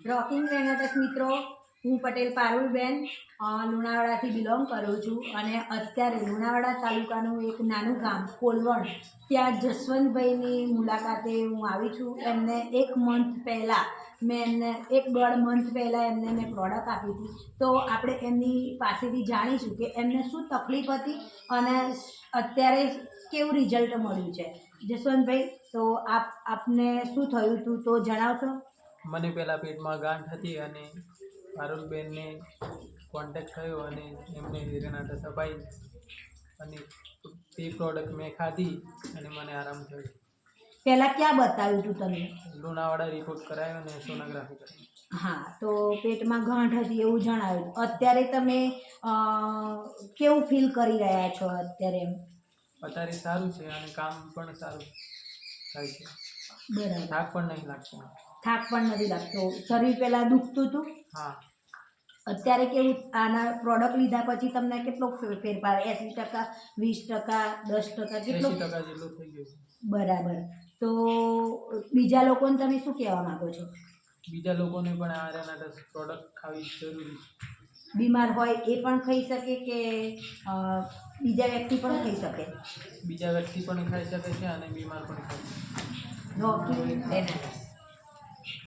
Rocking રેનાટસ મિત્રો, હું Patel Parulben લુણાવાડાથી belong કરું છું અને અત્યારે લુણાવાડા તાલુકાનું એક નાનું ગામ કોલવણ, ત્યાં જસવંતભાઈની મુલાકાતે હું આવી છું. એમને 1 મંથ પહેલાં મેં 1-1.5 મંથ પહેલાં એમને મેં પ્રોડક્ટ આપી હતી. તો આપણે એમની પાસેથી જાણીશું કે એમને શું તકલીફ હતી અને અત્યારે કેવું રિઝલ્ટ મળ્યું છે. જસવંતભાઈ, તો આપને શું થયું હતું તો જણાવશો? મને પહેલાં પેટમાં ગાંઠ હતી અને પારુલબેનને કોન્ટેક્ટ થયો અને એમને રેનાટસ અપાઈ અને તે પ્રોડક્ટ મેં ખાધી અને મને આરામ થયો. પહેલાં ક્યાં બતાવ્યું હતું તમે? લુણાવાડા રિપોર્ટ કરાયો અને સોનોગ્રાફી કરાવી. હા, તો પેટમાં ગાંઠ હતી એવું જણાવ્યું. અત્યારે તમે કેવું ફીલ કરી રહ્યા છો અત્યારે? અત્યારે સારું છે અને કામ પણ સારું થાય છે. બરાબર. થાક પણ નહીં લાગતો. થાક પણ નથી લાગતો. શરીર પહેલાં દુખતું હતું? હા. અત્યારે કેવું? આના પ્રોડક્ટ લીધા પછી તમને કેટલો ફેરફાર? 80%, 20%, 10% કેટલો? 80% જેટલું થઈ ગયું. બરાબર. તો બીજા લોકોને તમે શું કહેવા માંગો છો? બીજા લોકોને પણ આ રેનાટસ પ્રોડક્ટ ખાવી જરૂરી છે. બીમાર હોય એ પણ ખાઈ શકે કે બીજા વ્યક્તિ પણ ખાઈ શકે? બીજા વ્યક્તિ પણ ખાઈ શકે છે અને બીમાર પણ ખાઈ શકે છે. રોકિંગ રેનાટસ.